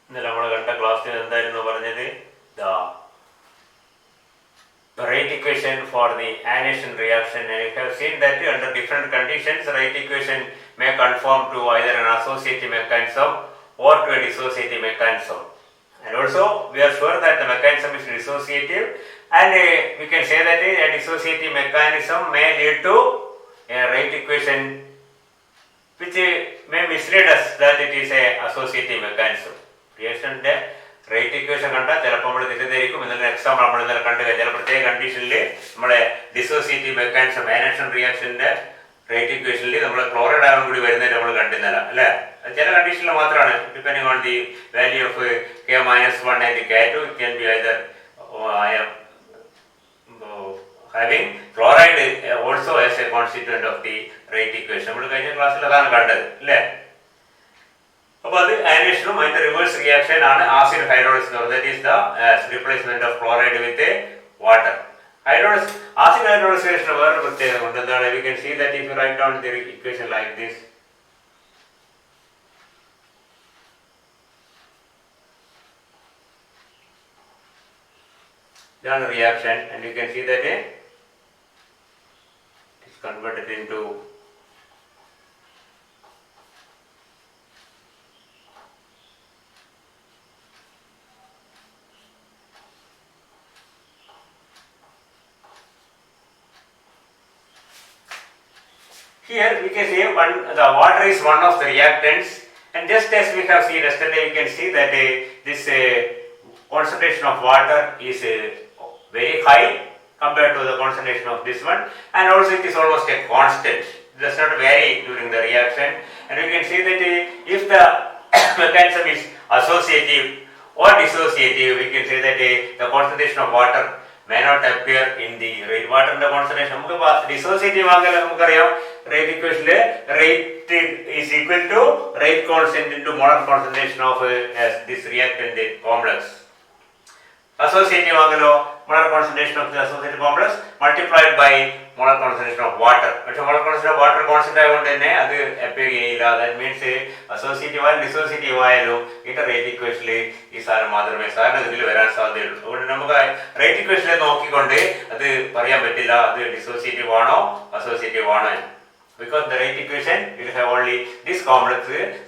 ഇന്നലെ നമ്മൾ കണ്ട ക്ലാസ്സിൽ എന്തായിരുന്നു പറഞ്ഞത്? The rate equation for the annihilation reaction, and you have seen that under different conditions rate equation may conform to either an associative mechanism or to a dissociative mechanism. And also we are sure that the mechanism is dissociative, and we can say that a dissociative mechanism may lead to a rate equation which may mislead us that it is a associative mechanism. റിയാക്ഷൻ്റെ rate equation കണ്ടാൽ ചിലപ്പോൾ നമ്മൾ തെറ്റിദ്ധരിക്കും. ഇന്നലെ example നമ്മൾ ഇന്നലെ കണ്ടു കഴിഞ്ഞാൽ പ്രത്യേക കണ്ടീഷനിൽ നമ്മളെ ഡിസോസിയേറ്റീവ് മെക്കാനിസം ആനേഷൻ റിയാക്ഷൻ്റെ റേറ്റ് ഇക്വേഷനിൽ നമ്മൾ ക്ലോറൈഡ് ആകും കൂടി വരുന്നതിന് നമ്മൾ കണ്ടിരുന്നില്ല അല്ലേ? ചില കണ്ടീഷനിൽ മാത്രമാണ്. Depending on the value of K-1 and K2, it can be either having chloride also as a constituent of the rate equation. നമ്മൾ കഴിഞ്ഞ ക്ലാസ്സിൽ അതാണ് കണ്ടത് അല്ലേ? അപ്പോൾ അത് അയനേഷനും അതിന്റെ റിവേഴ്സ് റിയാക്ഷൻ ആണ് acid hydrolysis. That is the replacement of chloride with water. Hydrolysis acid ഹൈഡ്രോളിസിനേഷന് വേറെ പ്രത്യേകത ഉണ്ട്. എന്താണ്? We can see that if you write down the equation like this, ഇതാണ് reaction, and you can see that it is converted into here we can say the water is one of the reactants, and just as we have seen yesterday, we can see that this concentration of water is very high compared to the concentration of this one, and also it is almost a constant. It does not vary during the reaction, and we can see that if the mechanism is associative or dissociative, we can say that the concentration of water may not appear in the rate. Water concentration നമുക്ക് dissociative ആണെങ്കിൽ നമുക്കറിയാം rate equation rate is equal to rate constant into molar concentration of this reactant complex. Associative ആണല്ലോ molar concentration of the associated complex multiplied by molar concentration of water. പക്ഷെ molar concentration of water constant ആയതുകൊണ്ട് തന്നെ അത് appear ചെയ്യില്ല. That means associative ആയാലും dissociative ആയാലും ഇതിന്റെ rate equation ഈ സാധനം മാത്രമേ ഇതിൽ വരാൻ സാധ്യതയുള്ളൂ. അതുകൊണ്ട് നമുക്ക് rate equation നോക്കിക്കൊണ്ട് അത് പറയാൻ പറ്റില്ല അത് dissociative ആണോ associative ആണോ. Because the rate equation will have only this complex,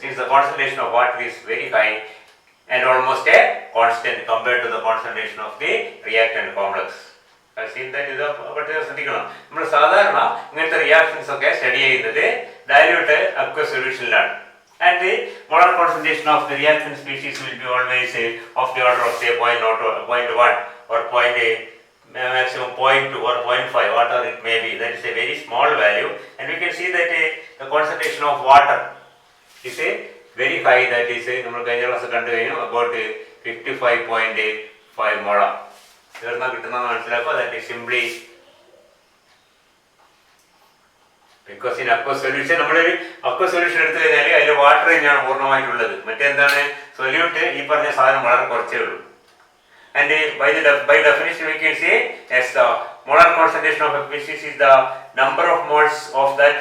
since the concentration of water is very high and almost a constant compared to the concentration of the reactant complex. I've seen that is a particular ശ്രദ്ധിക്കണം. നമ്മൾ സാധാരണ ഇങ്ങനത്തെ reactions ഒക്കെ study ചെയ്യുന്നത് dilute aqueous solutionലാണ്. And the molar concentration of the reaction species will be always of the order of say 0.1 or maximum 0.2 or 0.5, whatever it may be. That is a very small value, and we can see that the concentration of water is a very high. That is നമ്മൾ കഴിഞ്ഞ class കണ്ടു കഴിഞ്ഞു about 55.5 molar. ഇതെന്നാ കിട്ടുന്നത് മനസ്സിലാക്കുക. That is simply because in aqueous solution നമ്മളൊരു aqueous solution എടുത്തു കഴിഞ്ഞാൽ അതിൽ വാട്ടർ തന്നെയാണ് പൂർണ്ണമായിട്ടുള്ളത്. മറ്റെന്താണ് സൊല്യൂട്ട് ഈ പറഞ്ഞ സാധനം വളരെ കുറച്ചേ ഉള്ളൂ. And by definition we can say as the molar concentration of a species is the number of moles of that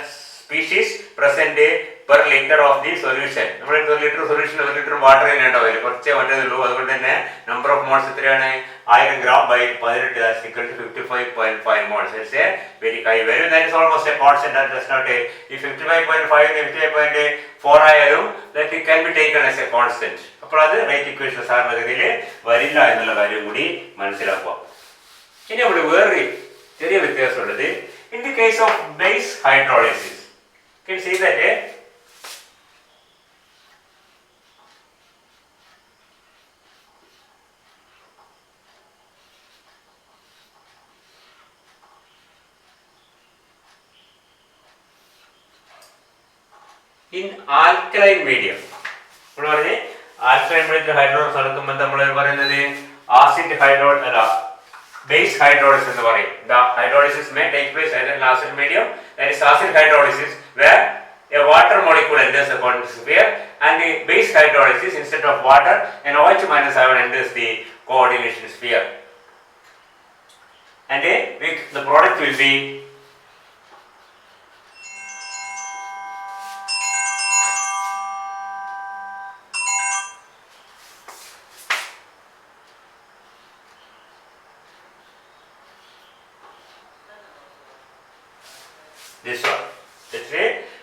species present per liter of the solution. നമ്മുടെ ഒരു ലിറ്റർ സൊല്യൂഷൻ ഒരു ലിറ്റർ വാട്ടർ തന്നെ ഉണ്ടാവില്ല, കുറച്ചേ മറ്റേതുള്ളൂ. അതുകൊണ്ട് തന്നെ number of moles എത്രയാണ്? 1000 gram by 18, that's equal to 55.5 moles. It's a very high value. That is almost a constant. That does not if 55.5 55.4 ആയാലും that it can be taken as a constant. അപ്പോൾ അത് rate equation സാധാരണഗതിയിൽ വരില്ല എന്നുള്ള കാര്യം കൂടി മനസ്സിലാക്കുക. ഇനി നമ്മൾ വേറെ ചെറിയ വ്യത്യാസമുള്ളത് in the case of base hydrolysis, you can see that in alkaline medium നമ്മൾ പറഞ്ഞ് ആൽക്കലൈൻ മീഡിയത്തിൽ ഹൈഡ്രോളിസിസ് നടക്കുമ്പോൾ നമ്മൾ പറയുന്നത് ആസിഡ് ഹൈഡ്രോൾ അല്ല base hydrolysis എന്ന് പറയും. The hydrolysis may take place either in acid medium, that is acid hydrolysis, where a water molecule enters the coordinate sphere, and the base hydrolysis, instead of water, an OH minus ion enters the coordination sphere, and the product will be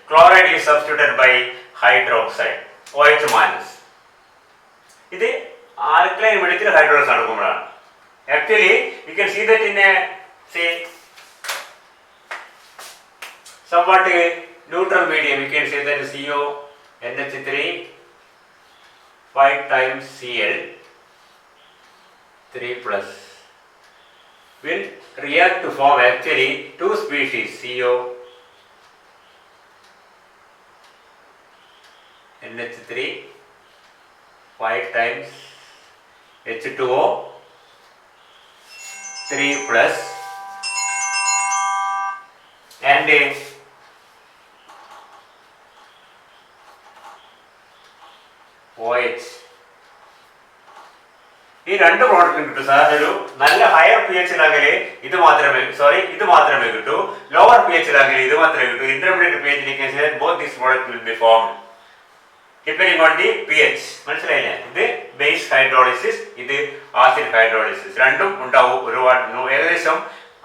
chloride is substituted by hydroxide, OH minus. ഇത് alkaline medical hydrolysis നടക്കുമ്പോഴാണ്. Actually, you can see that in a say somewhat a neutral medium. You can say that CO NH3 5 times Cl 3 plus will react to form actually two species CO NH3 5 times H2O 3 plus and OH. ഈ രണ്ട് പ്രോഡക്റ്റും കിട്ടും sir. ഒരു നല്ല higher P എച്ചിലാകലെ ഇത് മാത്രമേ കിട്ടൂ. Lower P എച്ചിലാകലെ ഇത് മാത്രമേ കിട്ടൂ. ഇന്റർമീഡിയറ്റ് പി എച്ചിലേക്ക് both this product will be formed depending on the pH. മനസ്സിലായില്ലേ? ഇത് ബേസ് ഹൈഡ്രോളിസിസ്, ഇത് ആസിഡ് ഹൈഡ്രോളിസിസ്. രണ്ടും ഉണ്ടാവും. ഒരുപാട് ഏകദേശം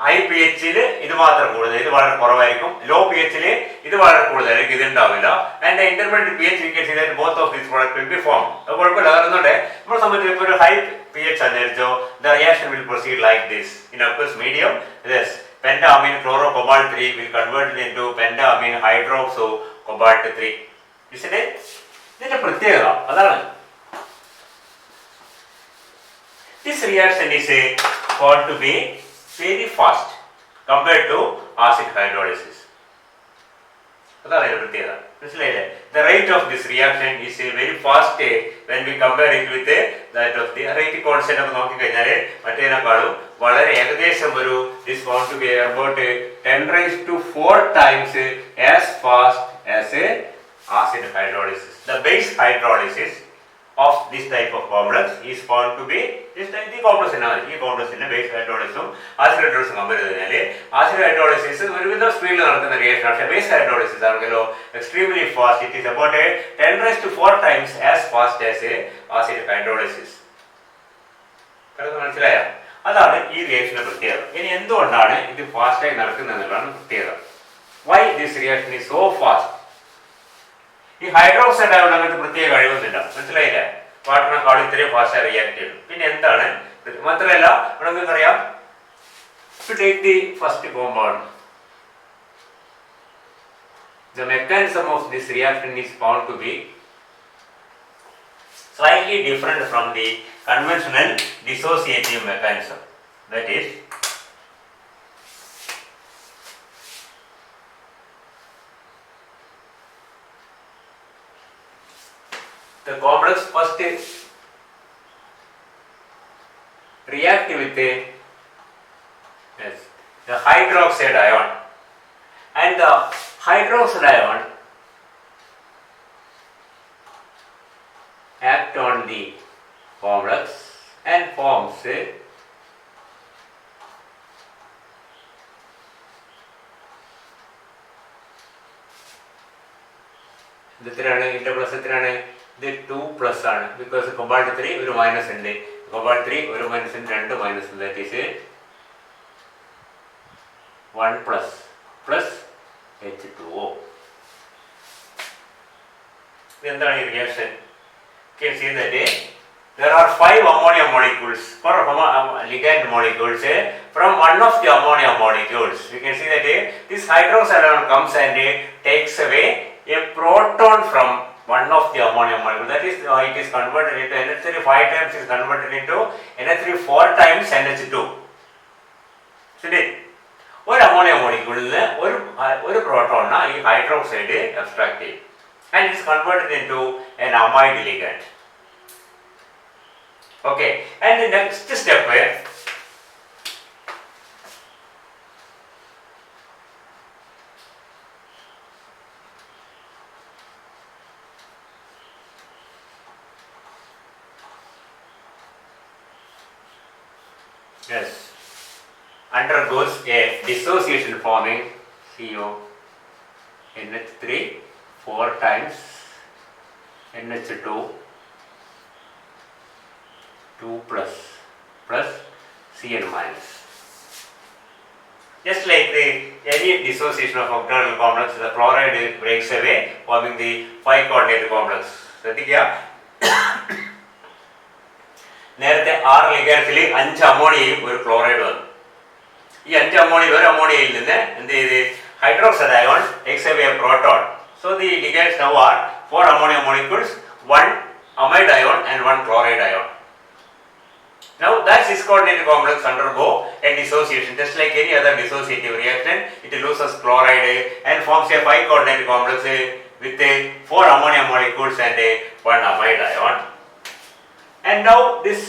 ഹൈ പി എച്ചിൽ ഇത് മാത്രം കൂടുതൽ, ഇത് വളരെ കുറവായിരിക്കും. ലോ പി എച്ചിൽ ഇത് വളരെ കൂടുതലായിരിക്കും, ഇത് ഉണ്ടാവില്ല. And intermediate pH will see that both of this product will be form. അത് കുഴപ്പമില്ല. അതുകൊണ്ട് നമ്മളെ സംബന്ധിച്ച് ഇപ്പോൾ ഒരു ഹൈ പി എച്ച് അനുസരിച്ചോ the reaction will proceed like this. In aqueous medium this pentamine chlorocobalt 3 will convert it into pentamine hydroxo cobalt 3. Isn't it? ഇതിന്റെ പ്രത്യേകത അതാണ്. This reaction is found to be very fast compared to acid hydrolysis. അതാണ് ഇതിന്റെ പ്രത്യേകത. മനസ്സിലായില്ലേ? The rate of this reaction is very fast when we compare it with that of the rate constant ഒക്കെ നോക്കിക്കഴിഞ്ഞാൽ മറ്റേതിനേക്കാളും വളരെ ഏകദേശം ഒരു this found to be about 10 raised to 4 times as fast as acid hydrolysis. The base hydrolysis of this type of complex is found to be this type the complex energy. ഈ കോംപ്ലക്സിന്റെ base ഹൈഡ്രോളിസും acid ഹൈഡ്രോളിസും compare ചെയ്ത് കഴിഞ്ഞാൽ acid hydrolysis ഒരുവിധ സ്പീഡിൽ നടക്കുന്ന reaction ആണ്. പക്ഷേ base hydrolysis ആണെങ്കിലോ extremely fast. It is about 10 raised to 4 times as fast as acid hydrolysis. മനസ്സിലായോ? അതാണ് ഈ റിയാക്ഷന്റെ പ്രത്യേകത. ഇനി എന്തുകൊണ്ടാണ് ഇത് ഫാസ്റ്റായി നടക്കുന്നത് എന്നുള്ളതാണ് പ്രത്യേകത. Why this reaction is so fast? ഈ ഹൈഡ്രോക്സൈഡ് ആയതുകൊണ്ട് അങ്ങനത്തെ പ്രത്യേക കഴിവൊന്നുമില്ല. മനസ്സിലായില്ലേ? വാട്ടറിനെക്കാളും ഇത്രയും ഫാസ്റ്റ് റിയാക്ട് ചെയ്യും. പിന്നെ എന്താണ്? മാത്രമല്ല ഇവിടെ നിങ്ങൾക്കറിയാം, to take the first compound, the mechanism of this reaction is found to be slightly different from the conventional dissociative mechanism. That is, the complex first react with the hydroxide ion, and the hydroxide ion act on the complex and forms എത്രയാണ് ഇതിന്റെ plus എത്രയാണ്? ഇത് 2 plus ആണ്. Because cobalt 3 ഒരു minus ഉണ്ട്. Cobalt 3 ഒരു minus ഉണ്ട്, 2 minus ഉണ്ട്. That is 1 plus plus H2O. ഇതെന്താണ് ഈ reaction? Can see that there are 5 ammonia molecules for ligand molecules from one of the ammonia molecules. You can see that this hydroxide ion comes and takes away a proton from one of the ammonia molecule. That is, it is converted into NH3 5 times is converted into NH3 4 times NH2. ശരി, ഒരു ammonia മോളിക്യൂളിന് ഒരു പ്രോട്ടോണിന് ഈ hydroxide extract ചെയ്യും. And it is converted into an amide ligand. Okay, and the next step yes undergoes a dissociation forming CO NH3 4 times NH2 2 plus Cl minus. Just like the any dissociation of octanol complex, the chloride breaks away, forming the 5-coordinate complex. ശ്രദ്ധിക്കുക, നേരത്തെ 6 ലിഗൻസിൽ 5 അമോണിയയും ഒരു chloride വന്നു. ഈ 5 ammonia ഒരു അമോണിയയിൽ നിന്ന് എന്ത് ചെയ്ത് hydroxide ion takes away a proton. So the ligands now are 4 ammonia molecules, 1 amide ion and 1 chloride ion. Now that cis-coordinate complex undergo a dissociation, just like any other dissociative reaction. It loses chloride and forms a 5-coordinate complex with 4 ammonia molecules and 1 amide ion. And now this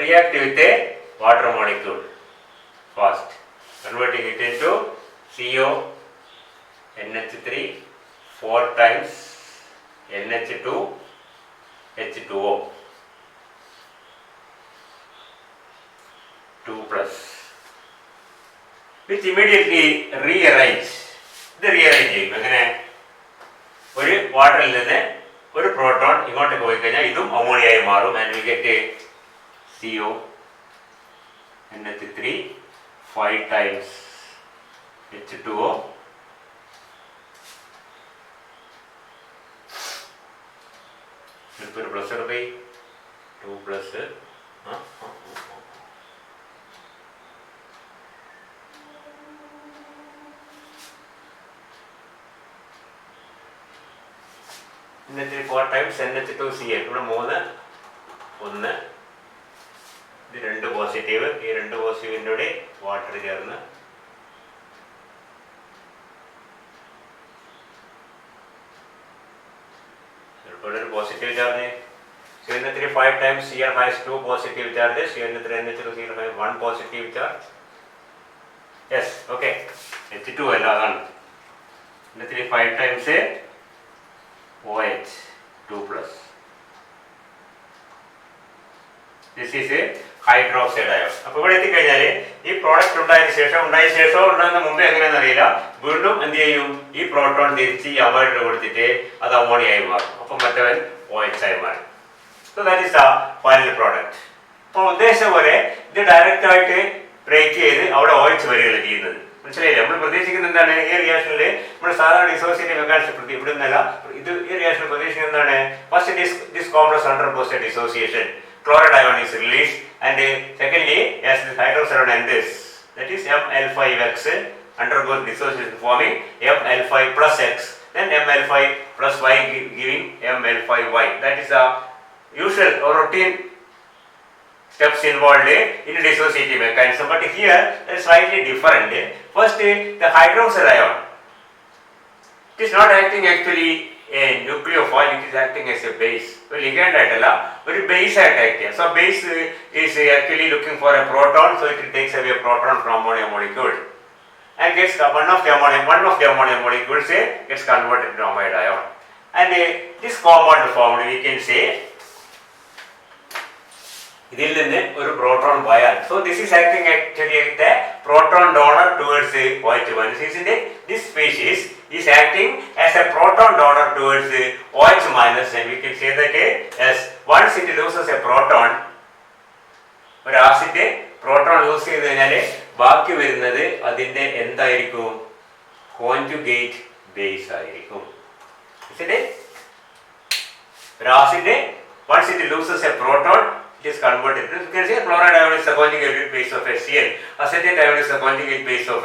react with a water molecule first, converting it into CO NH3 4 times NH2 H2O 2 plus, which immediately rearrange. ഇത് rearrange ചെയ്യും. അങ്ങനെ ഒരു വാട്ടറിൽ നിന്ന് ഒരു proton ഇങ്ങോട്ട് പോയി കഴിഞ്ഞാൽ ഇതും അമോണിയായി മാറും. And we get CO NH3 5 times H2O plus by 2 plus NH3 4 times NH2Cl. ഇവിടെ 3 1 ഇത് 2 പോസിറ്റീവ്, ഈ 2 പോസിറ്റീവിൻ്റെ കൂടെ വാട്ടർ ചേർന്ന് ഒരു positive charge. CN3 5 times Cl has 2 positive charges, CN3 NH2 Cl has 1 positive charge. Yes, okay. H2 അല്ല, അതാണ്. NH3 5 times OH 2 plus. This is a hydroxide ion. അപ്പോൾ ഇവിടെ എത്തിക്കഴിഞ്ഞാൽ ഈ പ്രോഡക്റ്റ് ഉണ്ടായ ശേഷം ഉണ്ടാകുന്ന മുമ്പേ എങ്ങനെയാണെന്ന് അറിയില്ല, വീണ്ടും എന്ത് ചെയ്യും, ഈ പ്രോട്ടോൺ തിരിച്ച് ഈ അമൈഡിൽ കൊടുത്തിട്ട് അത് അമോണിയായി മാറും. അപ്പം മറ്റവൻ OH ആയി മാറും. So that is the final product. അപ്പോൾ ഉദ്ദേശിച്ച പോലെ ഇത് ഡയറക്റ്റ് ആയിട്ട് ബ്രേക്ക് ചെയ്ത് അവിടെ OH വരികയാണ് ചെയ്യുന്നത്. മനസ്സിലായില്ലേ? നമ്മൾ പ്രതീക്ഷിക്കുന്നത് എന്താണ്? ഈ റിയാക്ഷനിൽ നമ്മൾ സാധാരണ ഡിസോസിയേറ്റീവ് മെക്കാനിസം ഇവിടുന്നല്ല, ഇത് ഈ റിയാക്ഷനിൽ പ്രതീക്ഷിക്കുന്നത് എന്താണ്? First this complex undergoes a dissociation. Chloride ion is released, and secondly, as this hydroxide ion and this, that is Ml5x undergoes dissociation forming Ml5 plus X, then Ml5 plus Y giving Ml5Y. That is the usual or routine steps involved in dissociative mechanism. But here it is slightly different. First, the hydroxide ion, it is not acting actually a nucleophile, it is acting as a base. ഒരു ligand ആയിട്ടല്ല, ഒരു base ആയിട്ട് act ചെയ്യാം. So base is actually looking for A proton, so it takes away proton from ammonia molecule and gets one of the ammonia molecules gets converted into amide ion. And this compound formed, we can say, ഇതിൽ നിന്ന് ഒരു proton പോയാൽ, so this is acting actually as the proton donor towards OH1. This species is acting as a proton donor towards OH minus, and we can say that as once it loses a proton, ഒരു acid proton loose ചെയ്ത് കഴിഞ്ഞാൽ ബാക്കി വരുന്നത് അതിൻ്റെ എന്തായിരിക്കും? Conjugate base ആയിരിക്കും. ഒരു acid once it loses a proton, it is converted. You can say chloride ion is the conjugate base of HCl. Acetate ion is the conjugate base of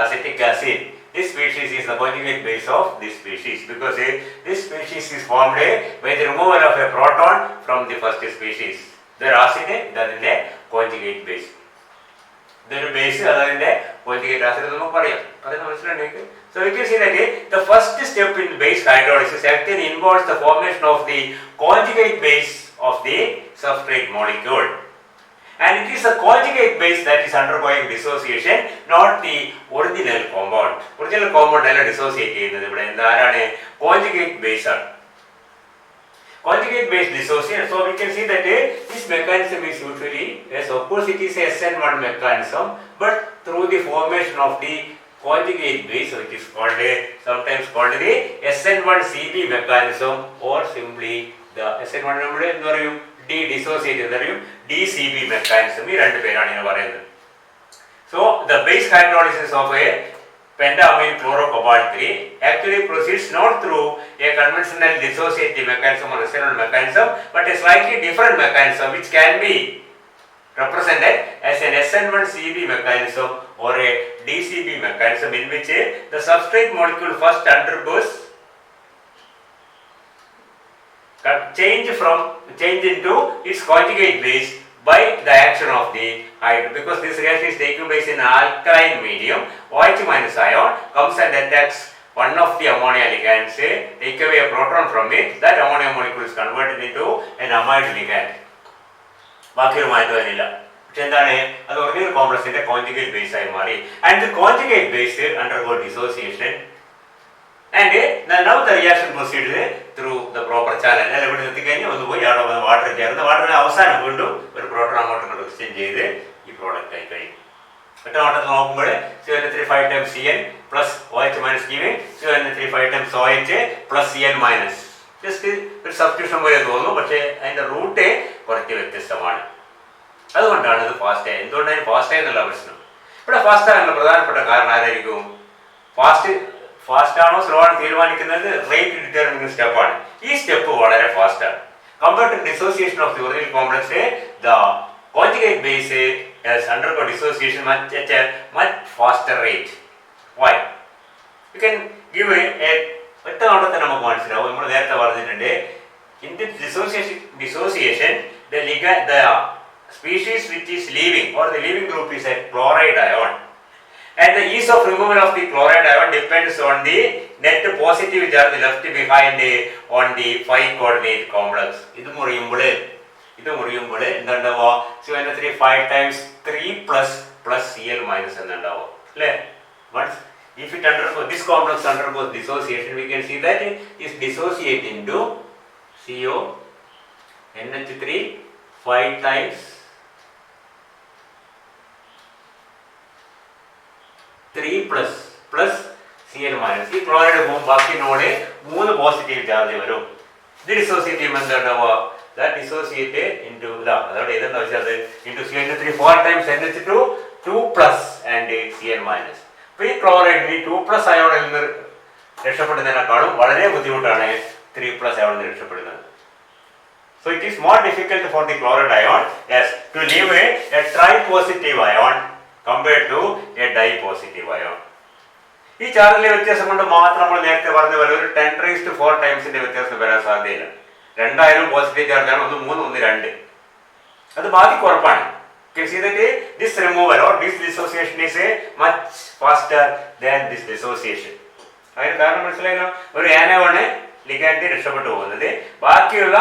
acetic acid. This species is the conjugate base of this species, because this species is formed by the removal of a proton from the first species. The acid that is the conjugate base. The base that is the conjugate acid. So we can see that the first step in base hydrolysis actually involves the formation of the conjugate base of the substrate molecule, and it is the conjugate base that is undergoing dissociation, not the original compound. Original compound alla dissociate cheyyunnathu ivide endaarane conjugate base ആണ്. Conjugate base dissociation. So we can see that this mechanism is usually, yes, of course it is a SN1 mechanism, but through the formation of the conjugate base, which is called sometimes called the SN1CB mechanism, or simply the SN1 നമ്മൾ എന്ത് പറയും, dissociate എന്ന് പറയും, DCB mechanism. ഈ രണ്ട് പേരാണ് ഞാൻ പറയുന്നത്. So the base hydrolysis of a pentamine chlorocobalt 3 actually proceeds not through a conventional dissociative mechanism or SN1 mechanism, but a slightly different mechanism which can be represented as an SN1CB mechanism or a DCB mechanism, in which the substrate molecule first undergoes change into its conjugate base by the action of the hydrogen. Because this reaction is taking place in alkaline medium, OH minus ion comes and attacks one of the ammonia ligands, take away a proton from it, that ammonia molecule is converted into an amide ligand. ബാക്കിയൊരു മാറ്റം വരില്ല. പക്ഷെ എന്താണ്, അത് original കോംപ്ലക്സിന്റെ conjugate base ആയി മാറി. And the conjugate base undergo dissociation and now the reaction proceed through the proper channel. അല്ല, ഇവിടെ നിർത്തിക്കഴിഞ്ഞാൽ ഒന്ന് പോയി അവിടെ വാട്ടർ ചേർന്ന് വാട്ടറിന് അവസാനം വീണ്ടും ഒരു പ്രോട്ടോൺ അങ്ങോട്ടും ഇങ്ങോട്ടും എക്സ്ചേഞ്ച് ചെയ്ത് ഈ പ്രോഡക്റ്റ് ആയി കഴിയും. ഒറ്റ ഓട്ടത്തിൽ നോക്കുമ്പോൾ CN35 times Cn plus OH minus giving CN35 times OH plus Cn minus. Just ഒരു സബ്സ്റ്റിറ്റ്യൂഷൻ പോലെ തോന്നുന്നു, പക്ഷേ അതിന്റെ റൂട്ട് കുറച്ച് വ്യത്യസ്തമാണ്. അതുകൊണ്ടാണ് ഇത് ഫാസ്റ്റ് ആയത്. എന്തുകൊണ്ടാണ് ഫാസ്റ്റ് ആയെന്നുള്ള പ്രശ്നം. ഇവിടെ ഫാസ്റ്റ് ആകാനുള്ള പ്രധാനപ്പെട്ട കാരണം ആരായിരിക്കും? ഫാസ്റ്റ് ആണോ സ്ലോ ആണോ തീരുമാനിക്കുന്നത് റേറ്റ് ഡിറ്റർമിനിങ് സ്റ്റെപ്പാണ്. ഈ സ്റ്റെപ്പ് വളരെ ഫാസ്റ്റ് ആണ്. Compared to dissociation of the original complex, the conjugate base has undergone dissociation at a much faster rate. Why? You can give a ഒറ്റ നോട്ടത്തിൽ നമുക്ക് മനസ്സിലാവും. നമ്മൾ നേരത്തെ പറഞ്ഞിട്ടുണ്ട്, in this dissociation the species which is leaving or the leaving group is a chloride ion, and the ease of removal of the chloride ion depends on the net positive charge left behind on the 5 coordinate complex. ഇത് മുറിയുമ്പോൾ എന്തുണ്ടാവുക? CN35 times 3 plus Cl minus എന്നുണ്ടാവുക അല്ലേ? If it undergoes, this complex undergoes dissociation, we can see that it is dissociate into CO NH3 5 times 3 plus Cl minus. ഈ chloride പോകും, ബാക്കി നോട് 3 positive charge വരും. ഇത് dissociate ചെയ്യുമ്പോൾ എന്താണ്ടാവുക? That dissociate into അതോടെ ഇതെന്താ വെച്ചാൽ അത് into CN3 4 times NH2 2 plus and Cl minus. അപ്പോൾ ഈ ക്ലോറൈഡിന് 2+ അയോണിൽ നിന്ന് രക്ഷപ്പെടുന്നതിനേക്കാളും വളരെ ബുദ്ധിമുട്ടാണ് 3+ അയോണിൽ നിന്ന് രക്ഷപ്പെടുന്നത്. So it is more difficult for the chloride ion to leave a tri-positive ion compared to a di-positive ion. ഈ ചാർജിലെ വ്യത്യാസം കൊണ്ട് മാത്രം നമ്മൾ നേരത്തെ പറഞ്ഞ പോലെ ഒരു 10⁴ ടൈംസിന്റെ വ്യത്യാസം വരാൻ സാധ്യതയില്ല. രണ്ടായാലും പോസിറ്റീവ് ചാർജാണ്, ഒന്ന് 3 ഒന്ന് 2. അത് ബാക്കി ഉറപ്പാണ്. You can see that this removal or this dissociation is much faster than this dissociation. അതിന് കാരണം മനസ്സിലായല്ലോ. ഒരു ആനോണ് ലിഗാൻഡ് രക്ഷപ്പെട്ടു പോകുന്നത് ബാക്കിയുള്ള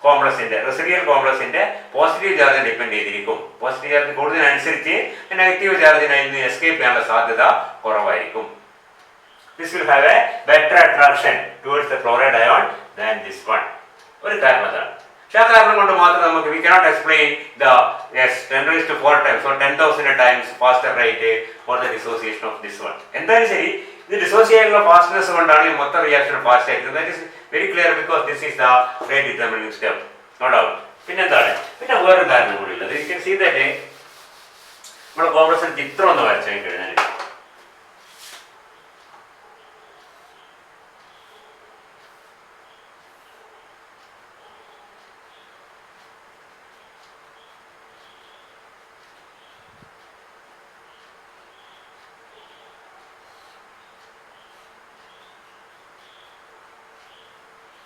കോംപ്ലക്സിന്റെ റെസിഡ്യൂവൽ കോംപ്ലക്സിന്റെ പോസിറ്റീവ് ചാർജ് ഡിപ്പെൻഡ് ചെയ്തിരിക്കും. പോസിറ്റീവ് ചാർജ് കൂടുന്നതിനനുസരിച്ച് നെഗറ്റീവ് ചാർജിന് അതിന് എസ്കേപ്പ് ചെയ്യാനുള്ള സാധ്യത കുറവായിരിക്കും. This will have a better attraction towards the chloride ion than this one. ഒരു കാരണം അതാണ്. പക്ഷെ ആ കാരണം കൊണ്ട് മാത്രം നമുക്ക് we cannot explain the 10⁴ times or 10,000 times faster rate for the dissociation of this one. എന്തായാലും ശരി, ഇത് ഡിസോസിയേഷനുള്ള ഫാസ്റ്റ്നെസ് കൊണ്ടാണ് ഈ മൊത്തം റിയാക്ഷൻ ഫാസ്റ്റ് ആയിരിക്കുന്നത്. That is very clear because this is the rate determining step. No doubt. പിന്നെന്താണ്, പിന്നെ വേറൊരു കാരണം കൂടി ഉള്ളത്. യു കൻ സീ ദാറ്റ് നമ്മുടെ കോംപ്ലക്സിന്റെ ചിത്രം ഒന്ന് വരച്ചു കഴിഞ്ഞാൽ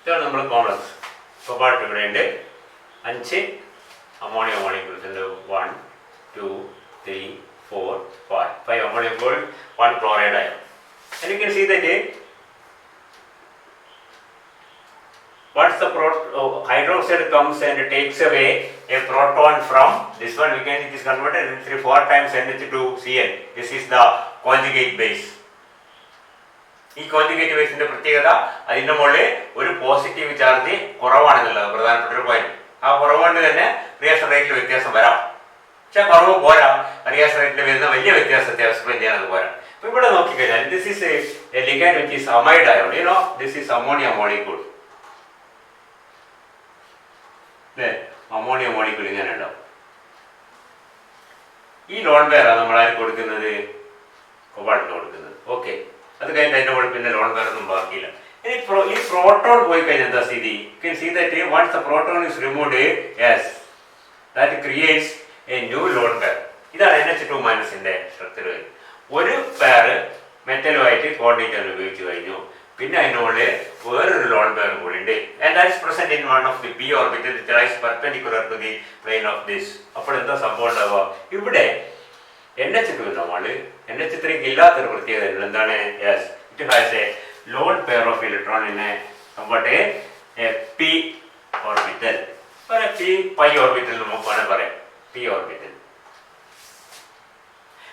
ഇതാണ് നമ്മൾ കോംപ്ലക്സ്. കൊബാൾട്ട് ഇവിടെ ഉണ്ട്. 5 അമോണിയ മോളിക്യൂൾസ് ഉണ്ട്. 1 2 3 4 5 ammonia molecule, 1 chloride ion. And you can see that once the hydroxide comes and takes away a proton from this one, we can it is converted into 3-4 times NH2Cl. This is the conjugate base. ഈ conjugate ബേസിന്റെ പ്രത്യേകത അതിന്റെ മുകളിൽ ഒരു positive charge കുറവാണെന്നുള്ളത് പ്രധാനപ്പെട്ട ഒരു point. ആ കുറവുകൊണ്ട് തന്നെ reaction റേറ്റിൽ വ്യത്യാസം വരാം. പക്ഷെ കുറവ് പോരാ, റിയാക്ഷൻ റേറ്റിൽ വരുന്ന വലിയ വ്യത്യാസത്തെ എക്സ്പ്ലെയിൻ ചെയ്യാൻ അത് പോരാ. ഇവിടെ നോക്കിക്കഴിഞ്ഞാൽ this is a ligand which is amide ion. You know, this is ammonia molecule. Ammonia molecule ഇങ്ങനെ ഉണ്ടാവും. ഈ ലോൺ പെയറാണ് നമ്മളാരും കൊടുക്കുന്നത്, കൊബാൾട്ടിന് കൊടുക്കുന്നത്. ഓക്കെ, അത് കഴിഞ്ഞിട്ട് അതിൻ്റെ കൂടെ പിന്നെ ലോൺ പെയർ ഒന്നും ബാക്കിയില്ല. ഇനി ഈ പ്രോട്ടോൺ പോയി കഴിഞ്ഞാൽ എന്താ സ്ഥിതി? You can see that once the proton is removed, yes, that creates a new lone pair. ഇതാണ് NH2 മൈനസിന്റെ സ്ട്രക്ചർ. ഒരു പെയർ മെറ്റലുമായിട്ട് കോർഡിനേറ്റ് ചെയ്യാൻ ഉപയോഗിച്ച് കഴിഞ്ഞു, പിന്നെ അതിനുള്ളിൽ വേറൊരു ലോൺ പെയർ കൂടി ഉണ്ട്. And that is present in one of the p orbital which lies perpendicular to the plane of this. അപ്പോൾ എന്താ സംഭവം ഉണ്ടാവുക? ഇവിടെ NH2 നമ്മൾ NH3 ഇല്ലാത്തൊരു പ്രത്യേകത എന്താണ്? Yes, it has A lone pair of electron in somewhat a p orbital, pi orbital നമുക്ക് വേണമെങ്കിൽ പറയാം, p ഓർബിറ്റൽ.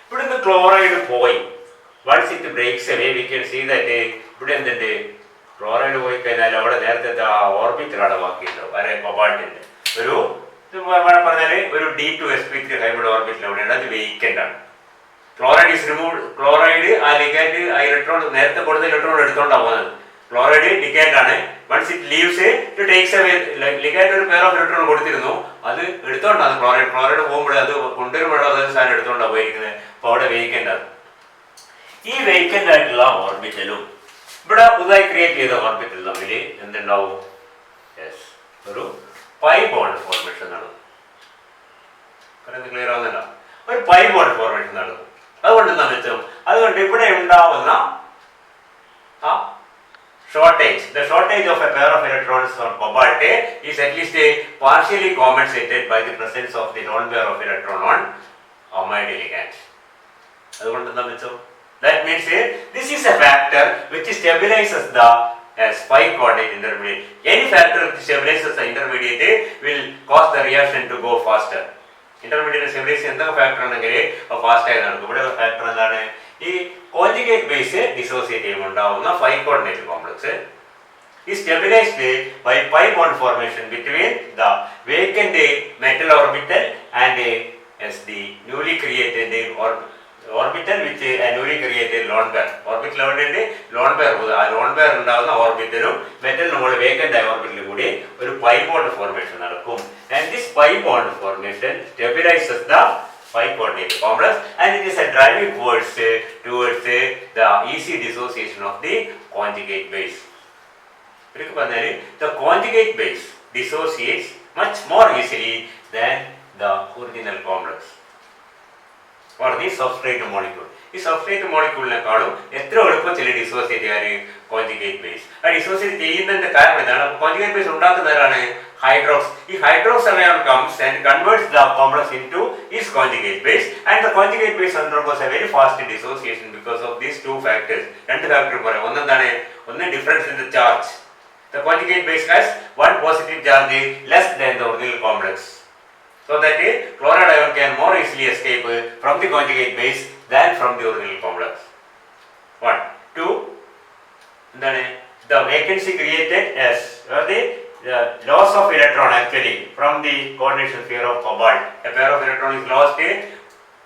ഇവിടുന്ന് ക്ലോറൈഡ് പോയി. Once it breaks away, we can see that ഇവിടെ എന്തുണ്ട്? ക്ലോറൈഡ് പോയി കഴിഞ്ഞാൽ അവിടെ നേരത്തെ ആ ഓർബിറ്റൽ അടവാക്കിയിട്ടുണ്ടാവും. അരെ കൊബാൾട്ടിന്റെ ഒരു പറഞ്ഞാൽ ഒരു D2sp3 ഹൈബ്രിഡ് ഓർബിറ്റൽ അവിടെയാണ്, അത് വേക്കൻ്റ് ആണ്. Chloride is remove. ക്ലോറൈഡ് ആ ലിഗാൻഡ് ആ ഇലക്ട്രോൺ നേരത്തെ കൊടുത്ത ഇലക്ട്രോൺ എടുത്തോണ്ടാണ് പോകുന്നത്. ക്ലോറൈഡ് ലിഗാൻഡ് ആണ്. Once it leaves it takes away. Ligand ഒരു പെയർ ഓഫ് ഇലക്ട്രോൺ കൊടുത്തിരുന്നു, അത് എടുത്തോണ്ടാണ് ക്ലോറൈഡ് പോകുമ്പോൾ അത് കൊണ്ടുവരുമ്പോഴോ അതേ സാധനം എടുത്തോണ്ടാണ് പോയിരിക്കുന്നത്. അപ്പോൾ അവിടെ വേക്കൻ്റ് ആണ്. ഈ വേക്കൻ്റ് ആയിട്ടുള്ള ഓർബിറ്റലും ഇവിടെ പുതുതായി ക്രിയേറ്റ് ചെയ്ത ഓർബിറ്റൽ തമ്മിൽ എന്തുണ്ടാവും? യെസ്, ഒരു പൈ ബോണ്ട് ഫോർമേഷൻ നടക്കും. ക്ലിയർ ആവുന്നില്ല? ഒരു പൈ ബോണ്ട് ഫോർമേഷൻ നടക്കും. അതുകൊണ്ട് എന്താ വെച്ചാൽ അതുകൊണ്ട് ഇവിടെ ഉണ്ടാവുന്ന shortage, the shortage of a pair of electrons on cobalt is at least partially compensated by the presence of the lone pair of electron on amide ligand. അതുകൊണ്ട് എന്താ വെച്ചാൽ that means this is a factor which stabilizes the pi coordinate intermediate. Any factor which stabilizes the intermediate will cause the reaction to go faster. Intermediate stabilization എന്തൊക്കെ factor ആണെങ്കിൽ fast ആയി നടക്കും. ഇവിടെ factor എന്താണ്? ഈ കോഞ്ചുഗേറ്റ് ബേസ് ഡിസോസിയേറ്റ് ചെയ്യുമ്പോൾ ഉണ്ടാവുന്ന pi coordinate complex is stabilized by pi bond formation between the vacant metal orbital and as the newly created orbital which a newly created lone pair. Orbital എവിടെയുണ്ട്? Lone pair. ആ lone pair ഉണ്ടാകുന്ന ഓർബിറ്റലും മെറ്റലിനും കൂടെ vacant ആയ ഓർബിറ്റലും കൂടി ഒരു pi bond formation നടക്കും. And this pi bond formation stabilizes the pi coordinate complex and it is a driving force towards the easy dissociation of the conjugate base. The conjugate base dissociates much more easily than the original complex or the substrate molecule. ഈ substrate മോളിക്യൂളിനെക്കാളും എത്ര എളുപ്പത്തിൽ dissociate ചെയ്യാൻ conjugate base. ആ dissociate ചെയ്യുന്നതിന്റെ കാരണം എന്താണ്? Conjugate base ഉണ്ടാക്കുന്നവരാണ് hydrox. ഈ hydrox ion comes and converts the complex into its conjugate base and the conjugate base undergoes a very fast dissociation because of these two factors. രണ്ട് factor പറയാം. ഒന്നെന്താണ്? ഒന്ന് difference in the charge. The conjugate base has one positive charge less than the original complex, so that chloride ion can more easily escape from the conjugate base than from the original complex. 1. 2. The vacancy created as the loss of electron actually from the coordination sphere of cobalt. A pair of electron is lost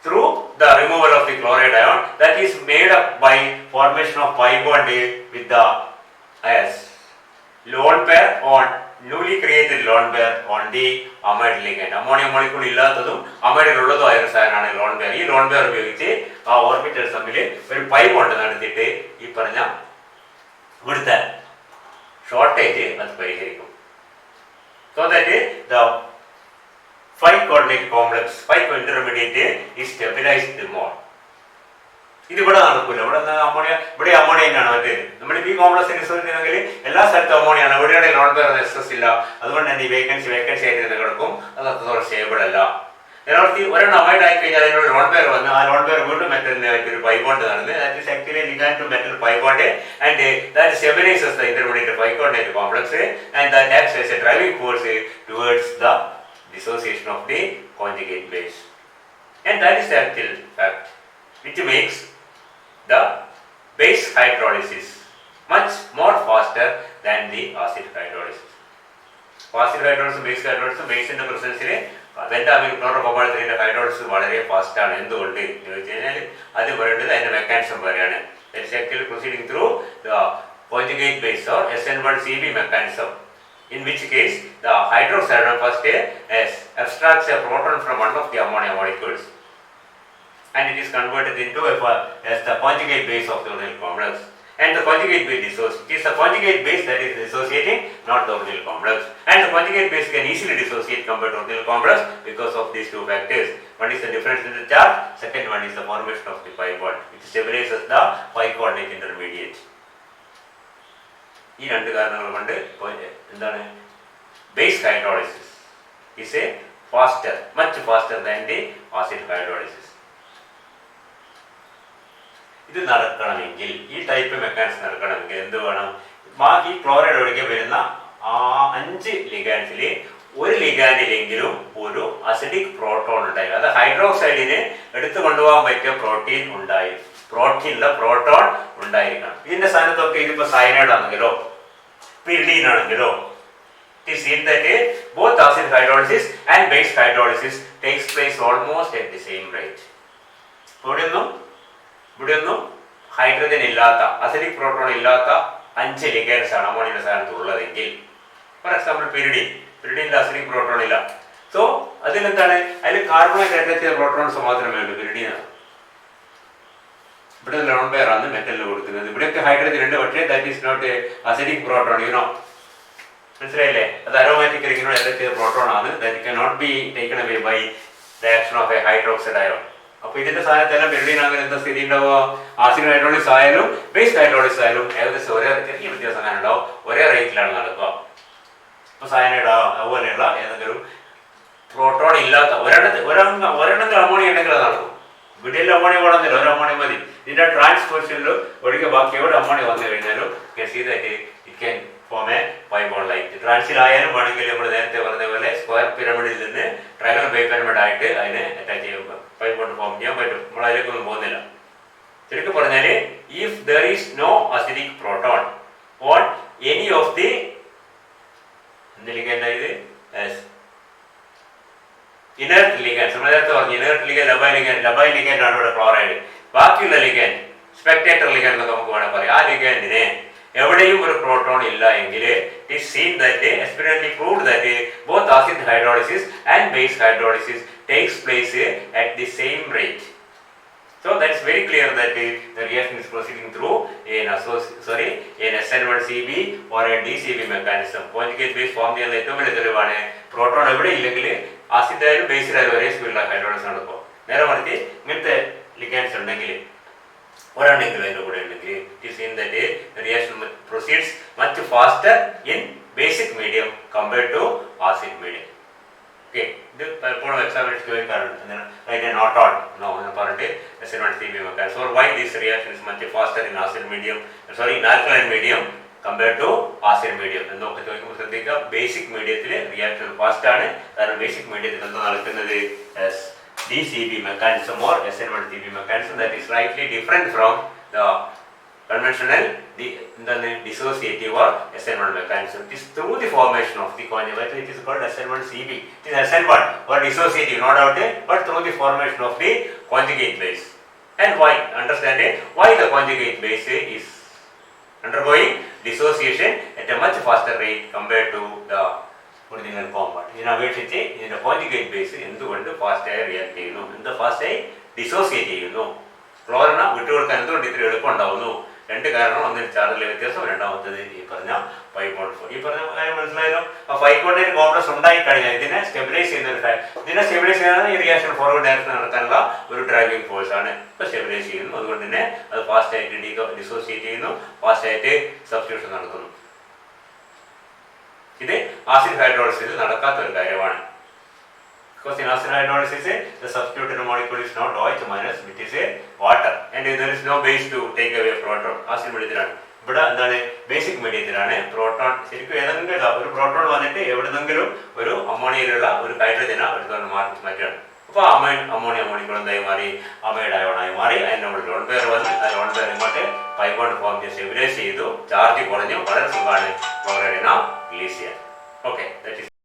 through the removal of the chloride ion that is made up by formation of pi bond with the lone pair on newly created lone pair on the amide ligand. Ammonia molecule ഇല്ലാത്തതും അമൈഡിലുള്ളതും ആയ ഒരു സാധനമാണ് lone pair. ഈ lone pair ഉപയോഗിച്ച് ആ orbitals തമ്മിൽ ഒരു pi bond നടത്തിയിട്ട് ഈ പറഞ്ഞ ഇവിടുത്തെ ഷോർട്ടേജ് അത് പരിഹരിക്കും. So that the phi coordinate complex, phi intermediate is stabilized more. ഇത് ഇവിടെ നടക്കൂല. ഇവിടെ അമോണിയ, ഇവിടെ അമോണിയ തന്നെയാണ് മറ്റേത്. നമ്മൾ ഈ കോംപ്ലക്സ് റിസോർട്ട് ചെയ്യണമെങ്കിൽ എല്ലാ സ്ഥലത്തും അമോണിയാണ്. എവിടെയാണ് ലോൺ പെയർ എക്സസ് ഇല്ല. അതുകൊണ്ട് തന്നെ ഈ വേക്കൻസി ആയിട്ട് തന്നെ കിടക്കും. അത് അത്രത്തോളം സ്റ്റേബിൾ അല്ല. ഇതിനോട് ഒരെണ്ണം അമൈഡ് ആയി കഴിഞ്ഞാൽ അതിനോട് ലോൺ പെയർ വന്ന് ആ ലോൺ പെയർ വീണ്ടും മെറ്റലിനായിട്ട് ഒരു പൈ ബോണ്ട് നടന്ന് that is actually ligand to metal pi bond and that stabilises the intermediate pi coordinate complex and that acts as a driving force towards the dissociation of the conjugate base. And that is the actual fact which makes the base hydrolysis much more faster than the acid hydrolysis. Acid hydrolysis, base hydrolysis, base in the presence pentammine ക്ലോറോകോബാൾട്ടിന്റെ hydrolysis വളരെ fast ആണ്. എന്തുകൊണ്ട് ചോദിച്ചു കഴിഞ്ഞാൽ അത് പറയേണ്ടത് അതിന്റെ mechanism പറയാണ്. Proceeding through the conjugate base or SN1CB mechanism, in which case the hydroxide atom first abstracts a proton from one of the ammonia molecules and it is converted into as the conjugate base of the orbital complex. And the conjugate base it is the conjugate base that is dissociating, not the orbital complex. And the conjugate base can easily dissociate compared to orbital complex because of these two factors. One is the difference in the charge, second one is the formation of the pi bond, which stabilizes the pi coordinate intermediate. ഈ രണ്ട് കാരണങ്ങൾ കൊണ്ട് എന്താണ് base hydrolysis is a faster, much faster than the acid hydrolysis. ഇത് നടക്കണമെങ്കിൽ, ഈ type mechanism നടക്കണമെങ്കിൽ എന്ത് വേണം? ഈ ക്ലോറൈഡ് ഒഴികെ വരുന്ന 5 ലിഗാൻഡിൽ ഒരു ലിഗാൻഡിലെങ്കിലും ഒരു അസിഡിക് പ്രോട്ടോൺ ഉണ്ടായിരിക്കും. അത് ഹൈഡ്രോക്സൈഡിന് എടുത്തു കൊണ്ടുപോകാൻ പറ്റിയ പ്രോട്ടീനിലെ പ്രോട്ടോൺ ഉണ്ടായിരിക്കണം. ഇതിന്റെ സ്ഥാനത്തൊക്കെ ഇതിപ്പോ സയനൈഡ് ആണെങ്കിലോ pyridine ആണെങ്കിലോ it is seen that both acid hydrolysis and base hydrolysis takes place almost at the same rate. ഇവിടെയൊന്നും ഹൈഡ്രജൻ ഇല്ലാത്ത അസിഡിക് പ്രോട്ടോൺ ഇല്ലാത്ത 5 ലിഗൻഡ്സ് ആണ് അമോണിയയുടെ സ്ഥാനത്ത് ഉള്ളതെങ്കിൽ, ഫോർ എക്സാമ്പിൾ പിരിഡിനിൽ അസിഡിക് പ്രോട്ടോൺ ഇല്ല. സോ അതിലെന്താണ്, അതിൽ കാർബണേറ്റ് അറ്റാച്ച് ചെയ്ത പ്രോട്ടോൺസ് മാത്രമേ ഉള്ളൂ പിരിഡിനാണ്. ഇവിടെ ലോൺ പെയർ ആണ് മെറ്റലിൽ കൊടുക്കുന്നത്. ഇവിടെയൊക്കെ ഹൈഡ്രജൻ ഉണ്ട്, പക്ഷേ that is not acidic proton. മനസ്സിലായില്ലേ? അത് അരോമാറ്റിക് റിങ്ങിനോട് അറ്റാച്ച് ചെയ്ത പ്രോട്ടോൺ ആണ്. That cannot be taken away by the action of a hydroxide ion. അപ്പോൾ ഇതിന്റെ സ്ഥാനത്തെല്ലാം പിരിഡിൻ അങ്ങനെ എന്താ സ്ഥിതി ഉണ്ടാവുക? ആസിഡ് ഹൈഡ്രോളിസ് ആയാലും ബേസ് ഹൈഡ്രോളിസ് ആയാലും ഏകദേശം ഒരേ ചെറിയ വ്യത്യാസം അങ്ങനെ ഉണ്ടാവും, ഒരേ റേറ്റിലാണ് നടക്കുക. ഇപ്പൊ സയനൈഡ് അതുപോലെയുള്ള ഏതെങ്കിലും പ്രോട്ടോൺ ഇല്ലാത്ത ഒരെണ്ണത്തിൽ അമോണിയ ഉണ്ടെങ്കിൽ അത് നടക്കും. വീട്ടിൽ അമോണിയ വേണമെന്നില്ല, ഒരു അമോണിയ മതി. ഇതിന്റെ ട്രാൻസ്പോർഷനിൽ ഒഴികെ ബാക്കി എവിടെ അമോണിയ വന്നു കഴിഞ്ഞാലും it can form a pi bond like. ട്രാൻസിലായാലും വേണമെങ്കിൽ നമ്മൾ നേരത്തെ പറഞ്ഞ പോലെ സ്ക്വയർ പിരമിഡിൽ നിന്ന് ട്രൈഗണൽ ബൈ പിരമിഡ് ആയിട്ട് അതിനെ അറ്റാച്ച് ചെയ്യുമ്പോൾ പൈ ബോണ്ട് ഫോം ചെയ്യാൻ പറ്റും. നമ്മൾ അതിലേക്കൊന്നും പോകുന്നില്ല. ശരിക്കും പറഞ്ഞാൽ if there is no acidic proton on any of the ligand inert ligand, നമ്മൾ നേരത്തെ പറഞ്ഞു ഇനർട്ട് ലിഗൻഡ്, ലബൈ ലിഗൻഡ് ആണ് ഇവിടെ ക്ലോറൈഡ്. ബാക്കിയുള്ള ലിഗൻഡ് സ്പെക്ടേറ്റർ ലിഗൻഡ് എന്നൊക്കെ നമുക്ക് വേണമെങ്കിൽ പറയാം. ആ ലിഗൻഡിന് എവിടെയും ഒരു പ്രോട്ടോൺ ഇല്ല എങ്കിൽ it is seen that experimentally proved that both acid hydrolysis and base hydrolysis takes place at the same rate. So that's very clear that the reaction is proceeding through an SN1CB or a DCB mechanism. Conjugate base form ചെയ്യുന്ന ഏറ്റവും വലിയ തെളിവാണ് proton എവിടെ ഇല്ലെങ്കിൽ ആസിഡായാലും ബേസിലായാലും ഒരേ സ്പീഡിലാണ് hydrolysis നടക്കും. നേരെ മറിച്ച് ഇങ്ങനത്തെ ലിഗൻഡ്സ് ഉണ്ടെങ്കിൽ ഒരെണ്ണെങ്കിലും അതിൻ്റെ കൂടെ ഉണ്ടെങ്കിൽ it is seen that the reaction proceeds much faster in basic medium compared to acid medium. Okay, ഇത് പലപ്പോഴും എക്സാമിനേഷൻ ചോദിക്കാറുണ്ട്, write a note on no എന്ന് പറഞ്ഞിട്ട് SN1CB mechanism. So why this reaction is much faster in alkaline medium compared to acid medium എന്നൊക്കെ ചോദിക്കുമ്പോൾ ശ്രദ്ധിക്കുക. Basic മീഡിയത്തിൽ reaction fast ആണ്. കാരണം ബേസിക് മീഡിയത്തിൽ എന്താ നടക്കുന്നത്? DCB mechanism or SN1CB mechanism that is slightly different from the conventional dissociative or SN1 mechanism. It is through the formation of the conjugate. It is called SN1CB. It is SN1 or dissociative, no doubt, but through the formation of the conjugate base. And why? Understand why the conjugate base is undergoing dissociation at a much faster rate compared to the original compound. ഇതിനെ അപേക്ഷിച്ച് ഇതിന്റെ conjugate base എന്തുകൊണ്ട് ഫാസ്റ്റായി react ചെയ്യുന്നു, എന്ത് ഫാസ്റ്റായി dissociate ചെയ്യുന്നു? ക്ലോറിനെ വിട്ടുകൊടുക്കാൻ എന്തുകൊണ്ട് ഇത്ര എളുപ്പം ഉണ്ടാവുന്നു? രണ്ട് കാരണം. ഒന്നിന് ചാർജിലെ വ്യത്യാസം, രണ്ടാമത്തത് ഈ പറഞ്ഞ പൈ ബോണ്ട്. ഈ പറഞ്ഞ കാര്യം മനസ്സിലായാലും ആ പൈ ബോണ്ടിന് കോംപ്ലക്സ് ഉണ്ടായി കഴിഞ്ഞാൽ ഇതിനെ സ്റ്റെബിലൈസ് ചെയ്യുന്ന ഈ റിയാക്ഷൻ ഫോർവേഡ് ഡയറക്ഷൻ നടക്കാനുള്ള ഒരു ഡ്രൈവിംഗ് ഫോഴ്സ് ആണ്. ഇപ്പൊ സ്റ്റെബിലൈസ് ചെയ്യുന്നു, അതുകൊണ്ട് തന്നെ അത് ഫാസ്റ്റ് ആയിട്ട് ഡിസോസിയേറ്റ് ചെയ്യുന്നു, ഫാസ്റ്റ് ആയിട്ട് സബ്സ്റ്റിറ്റ്യൂഷൻ നടത്തുന്നു. ഇത് ആസിഡ് ഹൈഡ്രോളിസിസ് നടക്കാത്ത ഒരു കാര്യമാണ്. Because in acid hydrolysis, the substituted molecule is not OH minus, which is a water, and there is no base to take away proton. Acid medium. ഇവിടെ എന്താണ് basic മീഡിയത്തിലാണ് proton. ശരിക്കും ഏതെങ്കിലും ഒരു പ്രോട്ടോൺ വന്നിട്ട് എവിടെന്നെങ്കിലും ഒരു അമോണിയയിലുള്ള ഒരു ഹൈഡ്രജനെ എടുത്തുകൊണ്ട് മാറ്റുകയാണ്. അപ്പോൾ അമോണിയ മോളിക്കൂൾ എന്തായി മാറി? അമൈഡ് അയോണായി മാറി. അതിന് നമ്മൾ ലോൺ പെയർ വന്ന് ആ ലോൺ പെയർ ഇങ്ങോട്ട് പൈ ബോണ്ട് ഫോം ചെയ്ത് സ്റ്റെബിലൈസ് ചെയ്തു, ചാർജ് കുറഞ്ഞു, വളരെ സുഖമാണ് ക്ലോറൈഡിനെ റിലീസ് ചെയ്യാൻ. Okay, that is